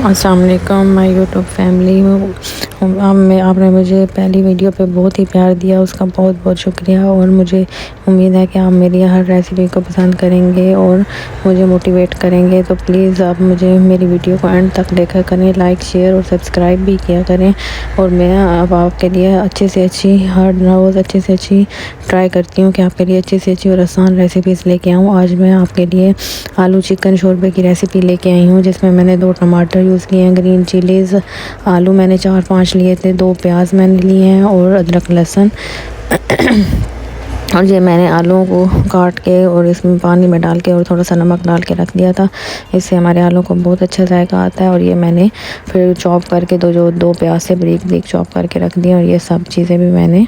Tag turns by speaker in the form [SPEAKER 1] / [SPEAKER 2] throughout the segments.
[SPEAKER 1] अस्सलाम वालेकुम my YouTube family. आपने मुझे पहली वीडियो पे बहुत ही प्यार दिया, उसका बहुत बहुत शुक्रिया। और मुझे उम्मीद है कि आप मेरी हर रेसिपी को पसंद करेंगे और मुझे मोटिवेट करेंगे। तो प्लीज़ आप मुझे मेरी वीडियो को एंड तक देखा करें, लाइक शेयर और सब्सक्राइब भी किया करें। और मैं अब आपके लिए अच्छे से अच्छी हर रोज़ अच्छे से अच्छी ट्राई करती हूँ कि आपके लिए अच्छी से अच्छी और आसान रेसिपीज़ लेके आऊँ। आज मैं आपके लिए आलू चिकन शोरबे की रेसिपी लेके आई हूँ, जिसमें मैंने 2 टमाटर यूज़ किए हैं, ग्रीन चिलीज़, आलू मैंने 4-5 लिए थे, 2 प्याज मैंने लिए हैं और अदरक लहसुन। और ये मैंने आलूओं को काट के और इसमें पानी में डाल के और थोड़ा सा नमक डाल के रख दिया था। इससे हमारे आलूओं को बहुत अच्छा जायका आता है। और ये मैंने फिर चॉप करके जो 2 प्याज से बारीक बारीक चॉप करके रख दिया। और ये सब चीज़ें भी मैंने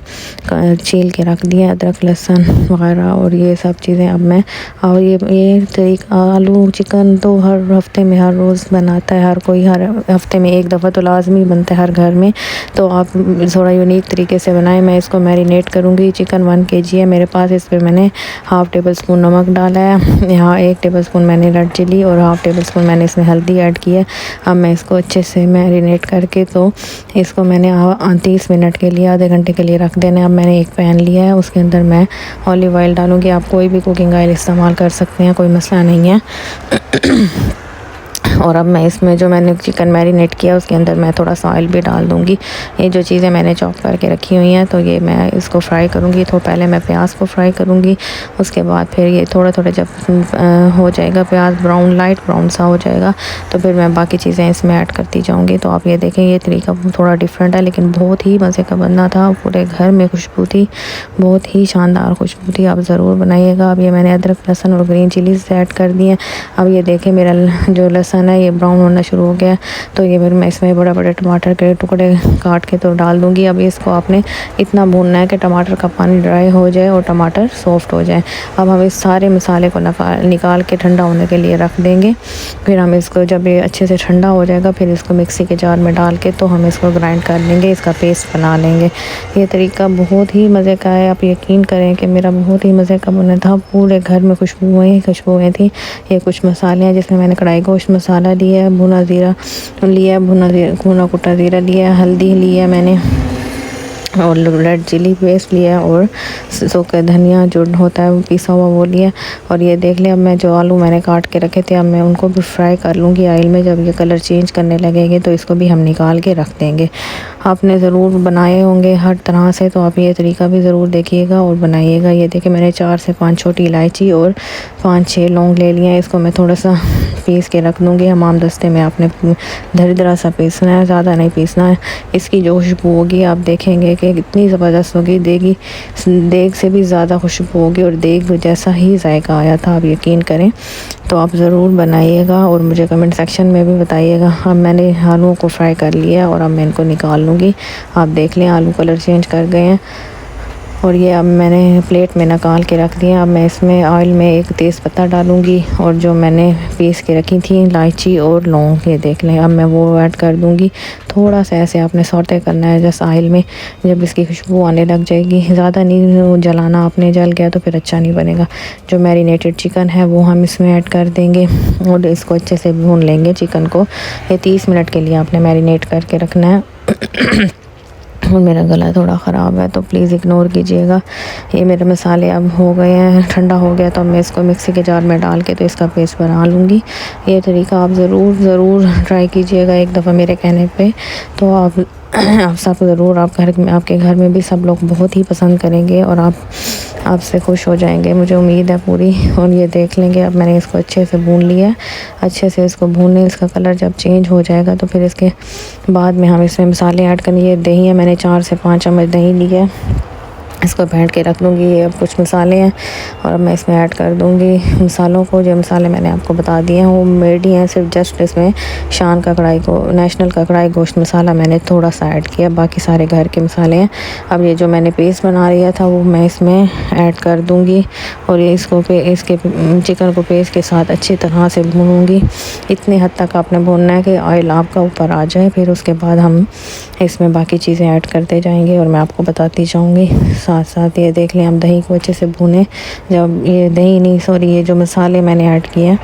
[SPEAKER 1] छील के रख दिया, अदरक लहसुन वगैरह और ये सब चीज़ें। अब मैं और ये तरीका आलू चिकन तो हर हफ्ते में हर रोज़ बनाता है, हर कोई हर हफ्ते में एक दफ़ा तो लाजमी बनता है हर घर में। तो आप थोड़ा यूनिक तरीके से बनाएं। मैं इसको मैरिनेट करूँगी। चिकन 1 kg है मेरे पास। इस पर मैंने हाफ़ टेबल स्पून नमक डाला है, यहाँ 1 टेबल स्पून मैंने रेड चिली और हाफ़ टेबल स्पून मैंने इसमें हल्दी ऐड की है। अब मैं इसको अच्छे से मैरिनेट करके तो इसको मैंने 30 मिनट के लिए, आधे घंटे के लिए रख देना है। अब मैंने एक पैन लिया है, उसके अंदर मैं ऑलिव ऑयल डालूँगी। आप कोई भी कुकिंग ऑयल इस्तेमाल कर सकते हैं, कोई मसला नहीं है। और अब मैं इसमें जो मैंने चिकन मैरिनेट किया उसके अंदर मैं थोड़ा सा ऑयल भी डाल दूँगी। ये जो चीज़ें मैंने चॉप करके रखी हुई हैं तो ये मैं इसको फ्राई करूँगी। तो पहले मैं प्याज को फ्राई करूँगी, उसके बाद फिर ये थोड़ा थोड़ा जब हो जाएगा प्याज ब्राउन, लाइट ब्राउन सा हो जाएगा, तो फिर मैं बाकी चीज़ें इसमें ऐड करती जाऊँगी। तो आप ये देखें, ये तरीका थोड़ा डिफरेंट है लेकिन बहुत ही मज़े का बनना था। पूरे घर में खुशबू थी, बहुत ही शानदार खुशबू थी। आप ज़रूर बनाइएगा। अब ये मैंने अदरक लहसुन और ग्रीन चिलीज़ ऐड कर दिए। अब ये देखें मेरा जो लहसुन है ये ब्राउन होना शुरू हो गया। तो ये फिर मैं इसमें बड़े बड़े टमाटर के टुकड़े काट के तो डाल दूँगी। अब इसको आपने इतना भूनना है कि टमाटर का पानी ड्राई हो जाए और टमाटर सॉफ्ट हो जाए। अब हम इस सारे मसाले को निकाल के ठंडा होने के लिए रख देंगे। फिर हम इसको जब ये अच्छे से ठंडा हो जाएगा फिर इसको मिक्सी के जार में डाल के तो हम इसको ग्राइंड कर लेंगे, इसका पेस्ट बना लेंगे। ये तरीका बहुत ही मज़े का है। आप यकीन करें कि मेरा बहुत ही मज़े का बना था। पूरे घर में खुशबुएँ थी। ये कुछ मसाले हैं जिसमें मैंने कढ़ाई गोश्त मसाला लिया है, भुना ज़ीरा लिया, भुना कुटा ज़ीरा लिया, हल्दी लिया मैंने और रेड चिली पेस्ट लिया और सूखा धनिया जो होता है वो पिसा हुआ वो लिया। और ये देख लिया। अब मैं जो आलू मैंने काट के रखे थे अब मैं उनको भी फ्राई कर लूँगी ऑयल में। जब ये कलर चेंज करने लगेंगे तो इसको भी हम निकाल के रख देंगे। आपने ज़रूर बनाए होंगे हर तरह से, तो आप ये तरीका भी ज़रूर देखिएगा और बनाइएगा। ये देखिए मैंने 4 से 5 छोटी इलायची और 5-6 लौंग ले लिया है। इसको मैं थोड़ा सा पीस के रख दूँगी। हमाम दस्ते में आपने दरदरा सा पीसना है, ज़्यादा नहीं पीसना है। इसकी जो खुशबू होगी आप देखेंगे कि कितनी ज़बरदस्त होगी। देग से भी ज़्यादा खुशबू होगी और देग जैसा ही जायका आया था, आप यकीन करें। तो आप ज़रूर बनाइएगा और मुझे कमेंट सेक्शन में भी बताइएगा। अब मैंने आलूओं को फ्राई कर लिया और अब मैं इनको निकाल लूँगी। आप देख लें आलू कलर चेंज कर गए हैं और ये अब मैंने प्लेट में निकाल के रख दिया। अब मैं इसमें ऑयल में एक तेज़पत्ता डालूँगी और जो मैंने पीस के रखी थी इलायची और लौंग, ये देख लें, अब मैं वो ऐड कर दूँगी। थोड़ा सा ऐसे आपने सौते करना है जैसे ऑयल में, जब इसकी खुशबू आने लग जाएगी। ज़्यादा नहीं जलाना आपने, जल गया तो फिर अच्छा नहीं बनेगा। जो मैरिनेटेड चिकन है वो हम इसमें ऐड कर देंगे और इसको अच्छे से भून लेंगे। चिकन को ये 30 मिनट के लिए आपने मैरिनेट करके रखना है। और मेरा गला थोड़ा ख़राब है तो प्लीज़ इग्नोर कीजिएगा। ये मेरे मसाले अब हो गए हैं, ठंडा हो गया तो मैं इसको मिक्सी के जार में डाल के तो इसका पेस्ट बना लूँगी। ये तरीका आप ज़रूर ट्राई कीजिएगा एक दफ़ा मेरे कहने पे। तो आप सब ज़रूर आपके घर में भी सब लोग बहुत ही पसंद करेंगे और आपसे खुश हो जाएंगे, मुझे उम्मीद है पूरी। और ये देख लेंगे अब मैंने इसको अच्छे से भून लिया है। अच्छे से इसको भूनने, इसका कलर जब चेंज हो जाएगा तो फिर इसके बाद में हम इसमें मसाले ऐड करेंगे। ये दही है, मैंने 4 से 5 चम्मच दही लिया है, इसको फेंट के रख दूँगी। ये अब कुछ मसाले हैं और अब मैं इसमें ऐड कर दूँगी मसालों को। जो मसाले मैंने आपको बता दिए हैं वो मेड ही हैं, सिर्फ जस्ट इसमें नेशनल का कढ़ाई गोश्त मसाला मैंने थोड़ा सा ऐड किया, बाकी सारे घर के मसाले हैं। अब ये जो मैंने पेस्ट बना लिया था वो मैं इसमें ऐड कर दूँगी और ये इसके चिकन को पेस्ट के साथ अच्छी तरह से भूनूँगी। इतनी हद तक आपने भूनना है कि ऑयल आपका ऊपर आ जाए। फिर उसके बाद हम इसमें बाकी चीज़ें ऐड करते जाएंगे और मैं आपको बताती जाऊँगी। साथ साथ ये देख लें, हम दही को अच्छे से भूनें। जब ये दही नहीं सॉरी ये जो मसाले मैंने ऐड किए हैं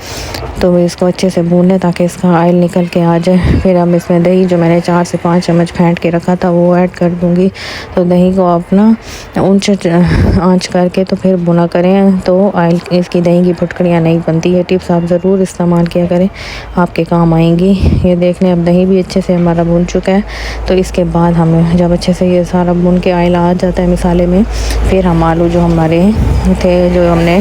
[SPEAKER 1] तो इसको अच्छे से भून लें ताकि इसका ऑयल निकल के आ जाए। फिर हम इसमें दही जो मैंने 4 से 5 चम्मच फेंट के रखा था वो ऐड कर दूँगी। तो दही को आप ना ऊंच आँच करके तो फिर भुना करें तो ऑयल इसकी दही की फुटकड़ियाँ नहीं बनती। ये टिप्स आप ज़रूर इस्तेमाल किया करें, आपके काम आएंगी। ये देख लें, अब दही भी अच्छे से हमारा भुन चुका है। तो इसके बाद हमें जब अच्छे से ये सारा भुन के ऑयल आ जाता है मसाले में, फिर हम आलू जो हमारे थे जो हमने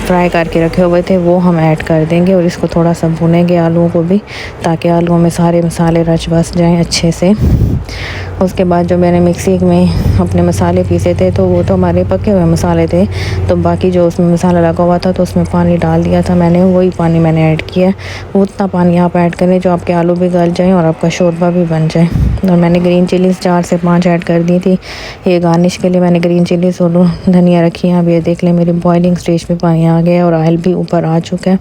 [SPEAKER 1] फ्राई करके रखे हुए थे वो हम ऐड कर देंगे और इसको थोड़ा सा भुनेंगे आलूओं को भी, ताकि आलूओं में सारे मसाले रच बस जाएं अच्छे से। उसके बाद जो मैंने मिक्सी में अपने मसाले पीसे थे तो वो तो हमारे पके हुए मसाले थे, तो बाकी जो उसमें मसाला लगा हुआ था तो उसमें पानी डाल दिया था मैंने, वही पानी मैंने ऐड किया। उतना पानी आप ऐड करें जो आपके आलू भी गल जाएँ और आपका शोरबा भी बन जाए। और मैंने ग्रीन चिलीज़ 4 से 5 ऐड कर दी थी। ये गार्निश के लिए मैंने ग्रीन चिलीज़ और धनिया रखी है। अब ये देख लें, मेरी बॉइलिंग स्टेज पे पानी आ गया है और ऑयल भी ऊपर आ चुका है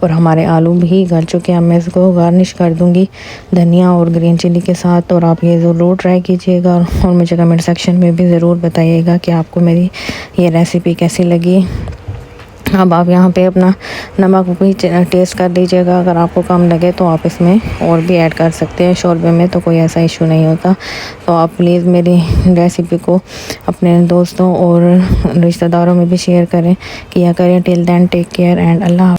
[SPEAKER 1] और हमारे आलू भी गल चुके हैं। अब मैं इसको गार्निश कर दूंगी धनिया और ग्रीन चिली के साथ। और आप ये ज़रूर ट्राई कीजिएगा और मुझे कमेंट सेक्शन में भी ज़रूर बताइएगा कि आपको मेरी ये रेसिपी कैसी लगी। अब आप यहाँ पे अपना नमक भी टेस्ट कर लीजिएगा, अगर आपको कम लगे तो आप इसमें और भी ऐड कर सकते हैं। शोरबे में तो कोई ऐसा इशू नहीं होता। तो आप प्लीज़ मेरी रेसिपी को अपने दोस्तों और रिश्तेदारों में भी शेयर करें, किया करें। Till then take care and Allah.